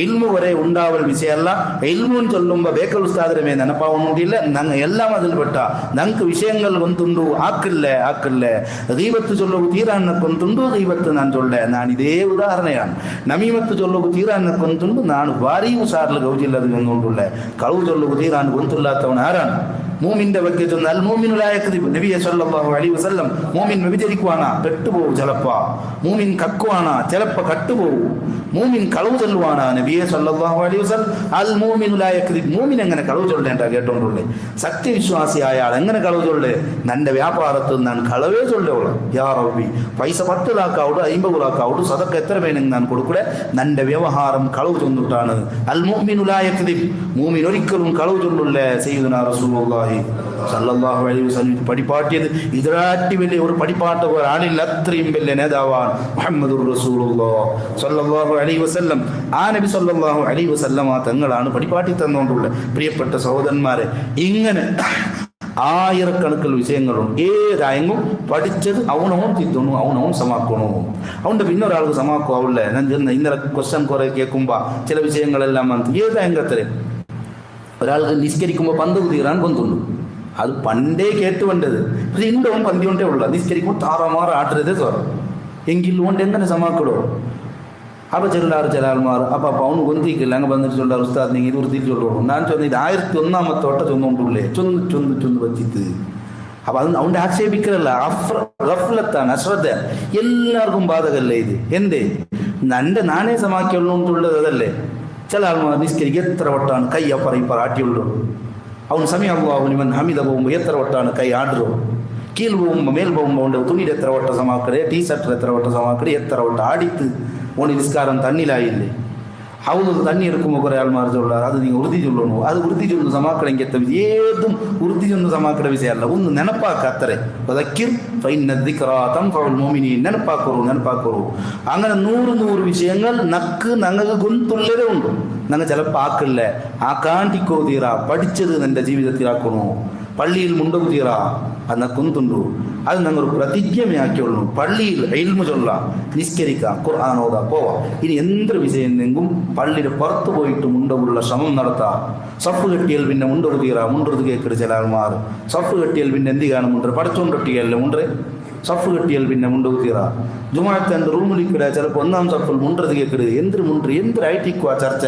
ഇൽമു വരെ ഉണ്ടാവൽ വിഷയമല്ല. ഇൽമുന്ന് ചൊല്ലുമ്പോ ബേക്കൽ ഉസ്താദിനെ നെനപ്പാവുന്നില്ല. ഞങ്ങൾ എല്ലാം അതിൽ പെട്ട ഞങ്ങൾക്ക് വിഷയങ്ങൾ ಗೊಂತುಂಡು ആക്കില്ലേ ഗീബത്ത് ചൊല്ലുക തീരാൻ ಕೊಂತುಂಡು ഗീബത്ത് ഞാൻ ചൊല്ലേ. ഞാൻ ഇതേ ഉദാഹരണയാണ്. നമീമത്ത് ചൊല്ലുക തീരാൻ ಕೊಂತುಂಡು ನಾನು ಭಾರಿ ಹುಷಾರ್ಲು ಗೌಜಿಲ್ಲದು ಕೊಂದುಂಡುಳ್ಳೆ. കളവ് ചൊല്ലുക തീരാൻ ಗೊಂತುല്ലാത്തവൻ ആരാണ്? മൂമിന്റെ ಬಗ್ಗೆ ചൊന്ന അൽ മൂമിനു ലാ യക്ദിബ്. നബിയെ സല്ലല്ലാഹു അലൈഹി വസല്ലം മൂമിൻ വ്യഭിചരിക്കുവാന പെട്ടുപോകും, ചിലപ്പോ മൂമിൻ കക്കുവാന, ചിലപ്പോ കട്ടുപോകും. മൂമിൻ കളവ് ചൊല്ലുവാന. നബിയെ സല്ലല്ലാഹു അലൈഹി വസല്ലം അൽ മൂമിനു ലാ യക്ദിബ്. മൂമിൻ എങ്ങനെ കളവ് ചൊല്ലേണ്ട കേട്ടോണ്ടുള്ളേ? സത്യവിശ്വാസിയായ ആൾ എങ്ങനെ കളവ് ചൊല്ലേ? നന്റെ വ്യാപാരത്തിൽ ഞാൻ കളവേ ചൊല്ലോളൂ. യാ റബ്ബി, പൈസ 10 ലാക്കാവുട് 50 ലാക്കാവുട് സദക്ക എത്ര വേണമെങ്കിൽ ഞാൻ കൊടുക്കൂടെ. നന്റെ വ്യവഹാരം കളവ് ചൊന്നിട്ടാണ്. അൽ മൂമിനു ലാ യക്ദിബ്. മൂമിൻ ഒരിക്കലും കളവ് ചൊല്ലുള്ളേ. സയ്യിദുനാ റസൂലുള്ളാഹി സല്ലല്ലാഹു അലൈഹി വസല്ലം പഠിപ്പാട്ടിയത് ഇതിലാറ്റി വലിയ ഒരു പഠിപ്പാട്ട ഒരാളിൽ അത്രയും വലിയ നേതാവാണ് മുഹമ്മദുർ റസൂലുള്ളാഹി സല്ലല്ലാഹു അലൈഹി വസല്ലം. ആ നബി സല്ലല്ലാഹു അലൈഹി വസല്ലം തങ്ങളാണ് പഠിപ്പാട്ടി തന്നുകൊണ്ടുള്ള പ്രിയപ്പെട്ട സഹോദരന്മാരെ. ഇങ്ങനെ ആയിരക്കണക്കിൽ വിഷയങ്ങളും ഏതായെങ്കിലും പഠിച്ചത് അവനവും തിന്നു, അവനവും സമാക്കണോ. അവൻ്റെ പിന്നെ ഒരാൾക്ക് സമാക്കുവാവില്ലേ? ഞാൻ ഇന്നലെ ക്വസ്റ്റ്യൻ കുറെ കേൾക്കുമ്പോൾ ചില വിഷയങ്ങളെല്ലാം ഏതായെങ്കത്രേ ഒരാൾക്ക് നിസ്കരിക്കുമ്പോൾ പന്ത് തീരാൻ കൊണ്ടുള്ളൂ. അത് പണ്ടേ കേട്ടുവേണ്ടത്. പക്ഷെ ഇണ്ടവും പന്തി കൊണ്ടേ ഉള്ള നിസ്കരിക്കുമ്പോൾ താറമാറ് ആട്ടരുതേ തോറും എങ്കിൽ കൊണ്ട് എങ്ങനെ സമാക്കടോ? അപ്പോൾ ചില ആൾമാർ അപ്പം അവന് കൊന്തിക്കില്ല. അങ്ങ് വന്നിട്ട് ചൊല്ലാർ ഉസ്താദ് നിങ്ങൾ ഇത് വൃത്തിയിൽ ചൊല്ലുള്ളൂ. ഞാൻ ചൊന്നത് 1001 ചൊന്നുകൊണ്ടുള്ളേ ചൊന്ന് വച്ചിട്ട്. അപ്പം അത് അവൻ്റെ ആക്ഷേപിക്കലല്ല, ഗഫ്ലത്താണ്, അശ്രദ്ധ. എല്ലാവർക്കും ബാധകല്ലേ ഇത്? എന്തേ നാനേ സമാക്കിയുള്ളൂന്നുള്ളത് അതല്ലേ? ചില ആൾമാർ നിസ്കരിക്കും എത്ര വട്ടാണ് കൈ അപ്പറ ആട്ടിയുള്ളൂ. അവൻ സമയ അല്ലാഹു ലിമൻ ഹമിദ പോകുമ്പോൾ എത്ര വട്ടാണ് കൈ ആടുറോ. കീഴ് പോകുമ്പോൾ മേൽ പോകുമ്പോൾ അവൻ്റെ തുണിയിൽ എത്ര വട്ടം സമാക്കടേ, ടീഷർട്ടിൽ എത്ര വട്ടം സമാക്കടേ, എത്ര വട്ടം ആടിത്ത് ഓണി നിസ്കാരം തന്നിലായില്ലേ. അവന് തണ്ണി എടുക്കുമ്പോൾ കുറേ ആൾമാർ ചൊല്ലാറ് അത് നിങ്ങൾ ഉറുതി ചൊല്ലണോ. അത് ഉറുതി ചൊന്ന് സമാക്കണമെങ്കിൽ എത്ത ഏതും ഉറുതി ചൊന്ന് സമാക്കട വിഷയമല്ല. ഒന്ന് നെനപ്പാക്ക അത്രേ. നെനപ്പാക്കറു. അങ്ങനെ 100 വിഷയങ്ങൾ ഞങ്ങൾക്ക് ഗൊന്തുള്ളതേ ഉണ്ടു. ഞങ്ങൾ ചിലപ്പോൾ ആക്കില്ലേ ആക്കാണ്ടിക്കോ തീറ പഠിച്ചത് എൻ്റെ ജീവിതത്തിലാക്കണോ. പള്ളിയിൽ മുണ്ടകു തീറ അത് നക്കുന്തുണ്ടു. അത് ഞങ്ങൾ പ്രതിജ്ഞയാക്കിയുള്ളൂ. പള്ളിയിൽ ഇൽമു ചൊല്ലാം, നിസ്കരിക്കാം, ഖുർആൻ ഓതാ, പോവാം. ഇനി എന്തൊരു വിഷയം എന്നെങ്കും പള്ളിയുടെ പുറത്ത് പോയിട്ട് മുണ്ടകുള്ള ശ്രമം നടത്താം. സഫ് കെട്ടിയാൽ പിന്നെ മുണ്ടകു തീറ മുണ്ടത് കേൾക്കട്. ചില ആൾമാർ സഫ് കെട്ടിയാൽ പിന്നെ എന്ത് കാണും മുണ്ടർ പടച്ചോണ്ടൊട്ടിയല്ലേ മുണ്ടേ. സഫ് കെട്ടിയാൽ പിന്നെ മുണ്ടകു തീറ ജുമാഅത്തെ എൻ്റെ റൂമിലിക്കിട ചിലപ്പോൾ 1-ാം സഫിൽ മുണ്ടത് കേൾക്കട്. എന്തൊരായിട്ടിക്കുവാ ചർച്ച.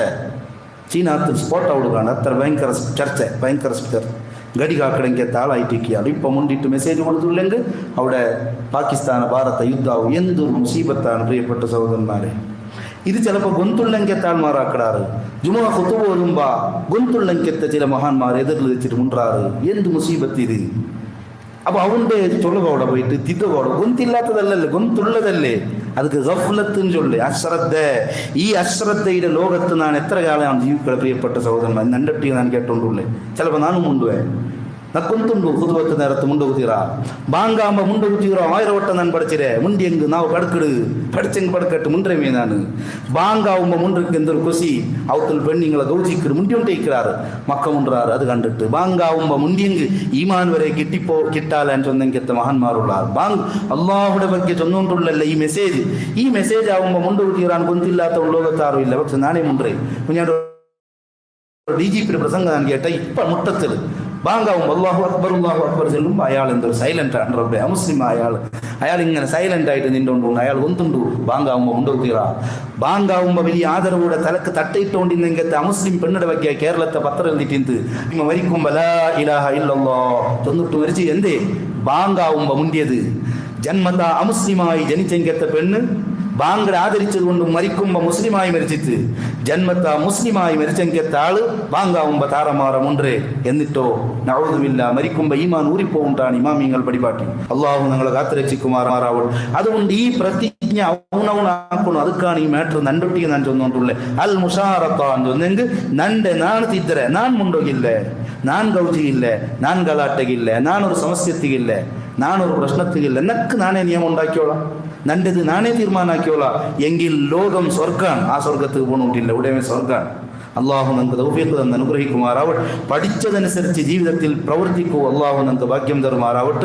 ചീനാത്ത് സ്പോട്ട് ഔടുകയാണ്. അത്ര ഭയങ്കര ചർച്ച. ഗടി കാക്കണമെങ്കിൽ താളായിട്ടിരിക്കുകയാണ്. ഇപ്പം മുണ്ടിട്ട് മെസ്സേജ് കൊടുത്തില്ലെങ്കിൽ അവിടെ പാകിസ്ഥാൻ ഭാരത യുദ്ധാവും. എന്തൊരു മുസീബത്താണ് പ്രിയപ്പെട്ട സഹോദരന്മാരെ. ഇത് ചിലപ്പോൾ ഗൊന്തുള്ളെങ്കെത്താൾമാറാക്കിടാറ്. ജുമാ ഖുതുബ ഓതുമ്പോൾ ഗൊന്തുള്ളെങ്കെത്ത ചില മഹാന്മാർ എതിരിൽ വെച്ചിട്ട് മുണ്ടാറ്. എന്ത് മുസീബത്ത് ഇത്! അപ്പോൾ അവൻ്റെ ചൊല്ലുകോടെ പോയിട്ട് തിദ്ദകോടെ ഗൊന്തില്ലാത്തതല്ലല്ലേ, ഗൊന്തുള്ളതല്ലേ. അതൊക്കെ ഗഫ്ലത്തിന് ചൊല്ല്, അശ്രദ്ധ. ഈ അശ്രദ്ധയുടെ ലോകത്ത് ഞാൻ എത്ര കാലമാണ് ജീവിക്കുക പ്രിയപ്പെട്ട സഹോദരന്മാർ. നണ്ടൊട്ടി ഞാൻ കേട്ടോണ്ടുള്ളേ. ചിലപ്പോൾ നാനും മുണ്ടുവേ നക്കൊന്തുണ്ടു ഖുതുബത്ത് നേരത്ത് മുണ്ടകു തീറ ബാങ്കാകുമ്പോൾ മുണ്ടകു തീറ 1000 വട്ടം ഞാൻ പഠിച്ചിരേ. മുണ്ടിയെങ്ക് നാവ് പടക്കിട് പഠിച്ചെങ്ക് പടക്കട്ട് മുണ്ടമേ. ഞാൻ ബാങ്കാവുമ്പോൾ മുണ്ടക്ക് എന്തൊരു കൊസി അവത്തിൽ പെണ്ണിങ്ങളെ ഗൗജിക്കിട് മുണ്ടിയൊണ്ടേക്കാറ് മക്ക മുണ്ടാറ്. അത് കണ്ടിട്ട് ബാങ്കാവുമ്പോൾ മുണ്ടിയെങ്ക് ഈമാൻ വരെ കിട്ടാലാൻ ചൊന്നെങ്കത്തെ മഹാന്മാരുള്ള ബാങ്ക് അള്ളാഹുടെ ಬಗ್ಗೆ ചൊന്നുകൊണ്ടുള്ളല്ല ഈ മെസ്സേജ് ആവുമ്പോൾ മുണ്ടകു തീറാൻ ഗൊന്തില്ലാത്ത ലോകത്താറും ഇല്ല. പക്ഷെ നാനേ മുണ്ടേ ഞാൻ DGP പ്രസംഗം ഞാൻ കേട്ട ഇപ്പം മുട്ടത്തിൽ ബാങ്കാവുമ്പോൾ അല്ലാഹു അക്ബർ ചെല്ലുമ്പോൾ അയാൾ എന്തൊരു സൈലൻ്റാണ് റബ്ബെ. അമുസ്ലിം അയാൾ ഇങ്ങനെ സൈലൻ്റായിട്ട് നിന്നുകൊണ്ടുണ്ട്. അയാൾ ഒന്നുണ്ടു ബാങ്കാവുമ്പോൾ മുണ്ടകു തീറ. ബാങ്കാവുമ്പോൾ വലിയ ആദരവോടെ തലക്ക് തട്ടയിട്ടുകൊണ്ടിരുന്നെങ്കത്തെ അമുസ്ലിം പെണ്ണിടെ ಬಗ್ಗೆ കേരളത്തെ പത്രം എഴുതിട്ട് ഇമ്മ മരിക്കുമ്പോൾ ലാ ഇലാഹ ഇല്ലല്ലാഹ് തൊന്നിട്ട് മരിച്ച്. എന്തേ ബാങ്കാവുമ്പോൾ മുണ്ടിയത്? ജന്മത അമുസ്ലിമായി ജനിച്ചെങ്കത്തെ പെണ്ണ് ബാങ്ക് ആദരിച്ചതുകൊണ്ട് മരിക്കുമ്പോൾ മുസ്ലിമായി മരിച്ചിട്ട് ജന്മത്ത മുസ്ലിമായി മരിച്ചെങ്കത്തെ ആള് ബാങ്കാവുമ്പോൾ താറമാറ മുണ്ടേ. എന്നിട്ടോ നഊദുബില്ലാ മരിക്കുമ്പോൾ ഈമാൻ ഊറിപ്പോണ്ടാണ് ഇമാമിങ്ങൾ പരിപാടി. അള്ളാഹു ഞങ്ങളെ കാത്തുരക്ഷിക്കുമാറാവട്ടെ. അതുകൊണ്ട് ഈ പ്രതിജ്ഞ ഔണൗണാക്കണം. ಅದಕ್ಕಾണ് ഈ മാറ്റർ നണ്ടൊട്ടിಗೆ ನಾನು ചൊന്നുകൊണ്ടുള്ളേ. അൽ മുഷാറത്താൻ ചൊന്നെങ്കിൽ നന്റെ നാണ് തിದ್ದരെ നാൻ മുണ്ടോಗಿಲ್ಲೇ, ನಾನ್ ಗೌಜಿಗಿಲ್ಲೇ, ನಾನ್ ಗಲಾಟೆಗಿಲ್ಲೇ, ನಾನೊരു സമസ്യത്തിಗಿಲ್ಲೇ, ನಾನൊരു പ്രശ്നത്തിಗಿಲ್ಲ. എന്നക്ക് നാനേ നിയമം ഉണ്ടാക്കിയോളാം, നൻ്റെത് നാനേ തീരുമാനാക്കിയോളാം. എങ്കിൽ ലോകം സ്വർഗാണ്. ആ സ്വർഗത്ത് പോകണമെന്നില്ല, ഉടമേ സ്വർഗാണ്. അള്ളാഹു നമുക്ക് തൗഫീഖ് തന്ന് അനുഗ്രഹിക്കുമാറാവട്ടെ. പഠിച്ചതനുസരിച്ച് ജീവിതത്തിൽ പ്രവർത്തിക്കൂ. അള്ളാഹു നമുക്ക് ഭാഗ്യം തരുമാറാവട്ടെ.